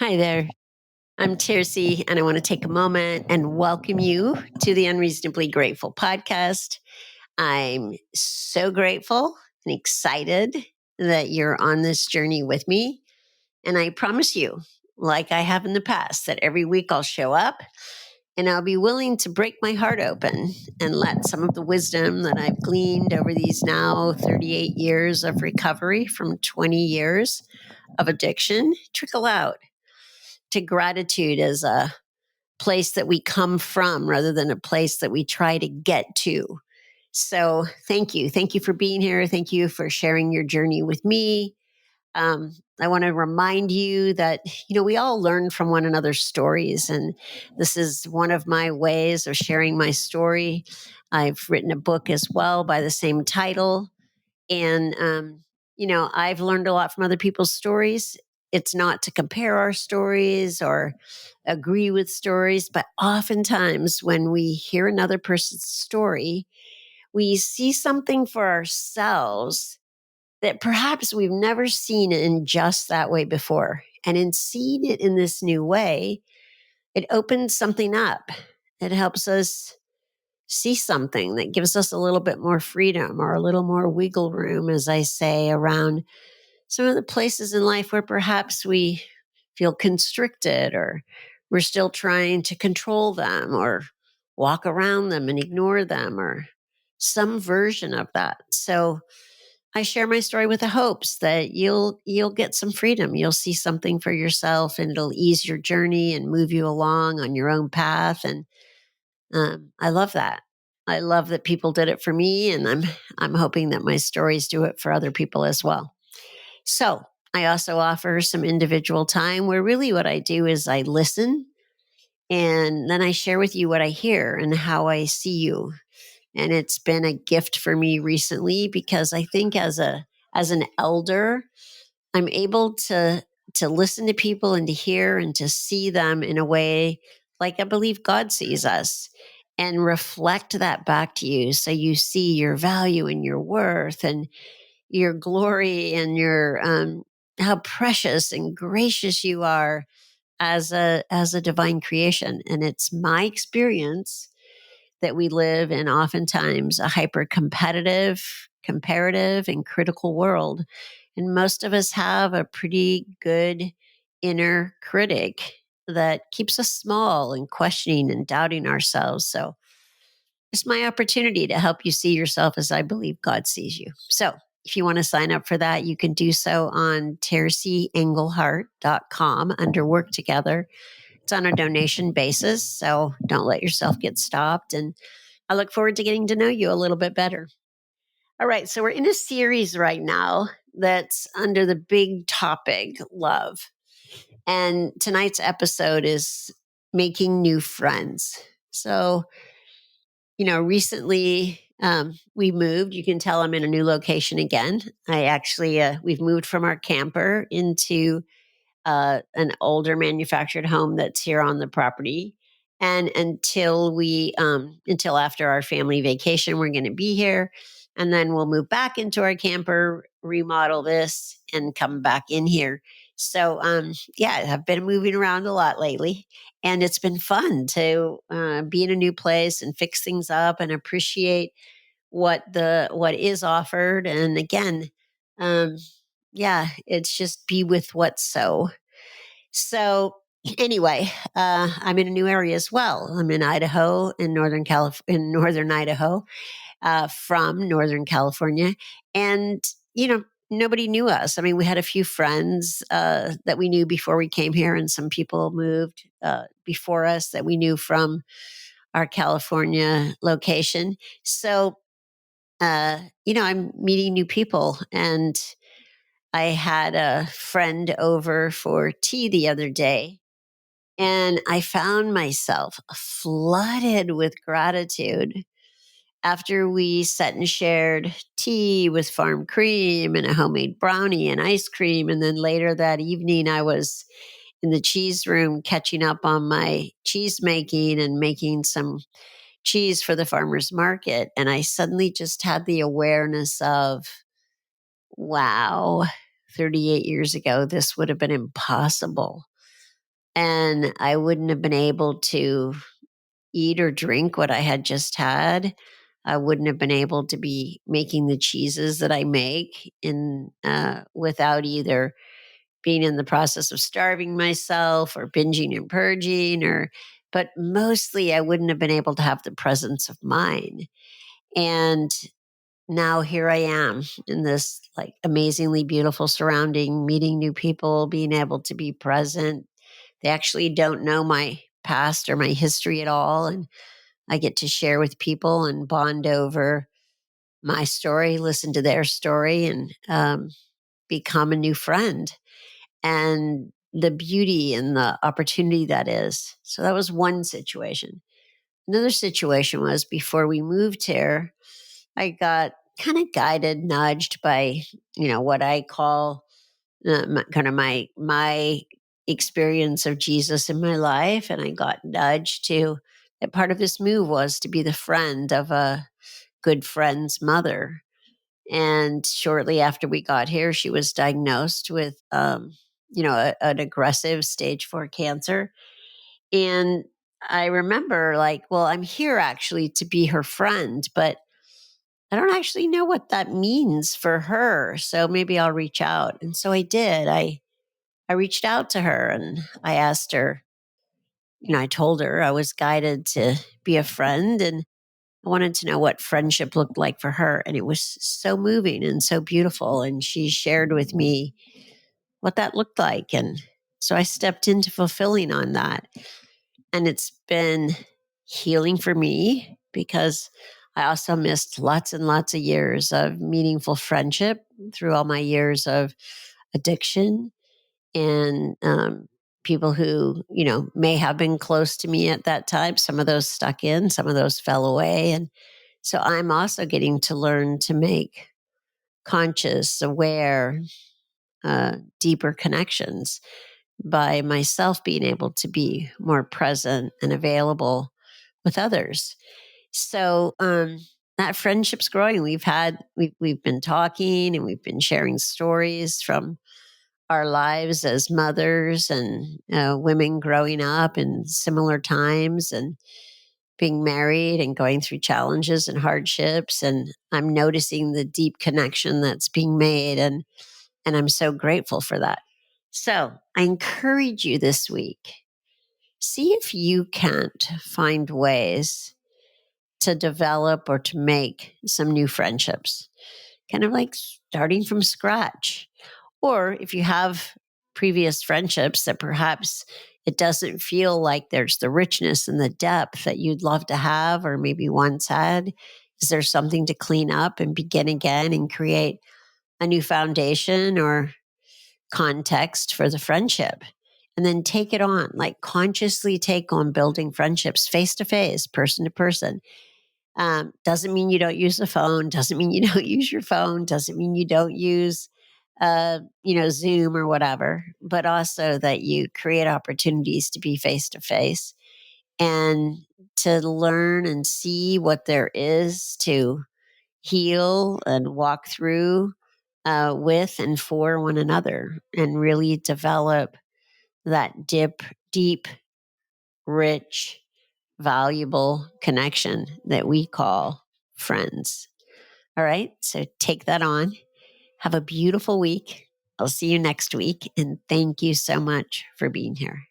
Hi there. I'm Tirsi, and I want to take a moment and welcome you to the Unreasonably Grateful podcast. I'm so grateful and excited that you're on this journey with me. And I promise you, like I have in the past, that every week I'll show up and I'll be willing to break my heart open and let some of the wisdom that I've gleaned over these now 38 years of recovery from 20 years of addiction trickle out to gratitude as a place that we come from rather than a place that we try to get to. So thank you. Thank you for being here. Thank you for sharing your journey with me. I want to remind you that, we all learn from one another's stories. And this is one of my ways of sharing my story. I've written a book as well by the same title. And, I've learned a lot from other people's stories. It's not to compare our stories or agree with stories, but oftentimes when we hear another person's story, we see something for ourselves that perhaps we've never seen in just that way before. And in seeing it in this new way, it opens something up. It helps us see something that gives us a little bit more freedom or a little more wiggle room, as I say, around some of the places in life where perhaps we feel constricted or we're still trying to control them or walk around them and ignore them or some version of that. So I share my story with the hopes that you'll get some freedom. You'll see something for yourself and it'll ease your journey and move you along on your own path. And I love that. I love that people did it for me, and I'm hoping that my stories do it for other people as well. So I also offer some individual time where really what I do is I listen and then I share with you what I hear and how I see you. And it's been a gift for me recently because I think as an elder, I'm able to listen to people and to hear and to see them in a way like I believe God sees us and reflect that back to you so you see your value and your worth and your glory and your how precious and gracious you are as a divine creation. And it's my experience that we live in oftentimes a hyper competitive, comparative, and critical world. And most of us have a pretty good inner critic that keeps us small and questioning and doubting ourselves. So it's my opportunity to help you see yourself as I believe God sees you. So if you want to sign up for that, you can do so on tercyenglehart.com under Work Together. It's on a donation basis, so don't let yourself get stopped. And I look forward to getting to know you a little bit better. All right, so we're in a series right now that's under the big topic, love. And tonight's episode is making new friends. So, recently we moved. You can tell I'm in a new location again. I actually, we've moved from our camper into an older manufactured home that's here on the property. And until after our family vacation, we're going to be here. And then we'll move back into our camper, remodel this, and come back in here. So, yeah, I've been moving around a lot lately, and it's been fun to be in a new place and fix things up and appreciate what is offered. And again, um, yeah, it's just be with what's so anyway, I'm in a new area as well. I'm in Idaho, in northern Idaho, from Northern California, and nobody knew us. I mean, we had a few friends that we knew before we came here, and some people moved before us that we knew from our California location. So, I'm meeting new people, and I had a friend over for tea the other day and I found myself flooded with gratitude after we sat and shared tea with farm cream and a homemade brownie and ice cream. And then later that evening, I was in the cheese room catching up on my cheese making and making some cheese for the farmer's market. And I suddenly just had the awareness of, wow, 38 years ago, this would have been impossible. and I wouldn't have been able to eat or drink what I had just had. I wouldn't have been able to be making the cheeses that I make in without either being in the process of starving myself or binging and purging, or but mostly I wouldn't have been able to have the presence of mind. And now here I am in this like amazingly beautiful surrounding, meeting new people, being able to be present. They actually don't know my past or my history at all, and I get to share with people and bond over my story, listen to their story, and become a new friend. And the beauty and the opportunity that is. So that was one situation. Another situation was before we moved here, I got kind of guided, nudged by, what I call kind of my experience of Jesus in my life, and I got nudged to that part of this move was to be the friend of a good friend's mother. And shortly after we got here, she was diagnosed with, an aggressive stage 4 cancer. And I remember, like, well, I'm here actually to be her friend, but I don't actually know what that means for her. So maybe I'll reach out. And so I did. I reached out to her and I asked her, I told her I was guided to be a friend, and I wanted to know what friendship looked like for her. And it was so moving and so beautiful. And she shared with me what that looked like. And so I stepped into fulfilling on that. And it's been healing for me because I also missed lots and lots of years of meaningful friendship through all my years of addiction, and people who, may have been close to me at that time. Some of those stuck in, some of those fell away. And so I'm also getting to learn to make conscious, aware, deeper connections by myself being able to be more present and available with others. So that friendship's growing. We've been talking and we've been sharing stories from our lives as mothers and women growing up in similar times and being married and going through challenges and hardships. And I'm noticing the deep connection that's being made, and I'm so grateful for that. So I encourage you this week, see if you can't find ways to develop or to make some new friendships, kind of like starting from scratch. Or if you have previous friendships that perhaps it doesn't feel like there's the richness and the depth that you'd love to have or maybe once had, is there something to clean up and begin again and create a new foundation or context for the friendship? And then take it on, like consciously take on building friendships face to face, person to person. Doesn't mean you don't use the phone, doesn't mean you don't use your phone, doesn't mean you don't use, Zoom or whatever, but also that you create opportunities to be face to face and to learn and see what there is to heal and walk through with and for one another, and really develop that deep, rich, valuable connection that we call friends. All right. So take that on. Have a beautiful week. I'll see you next week. And thank you so much for being here.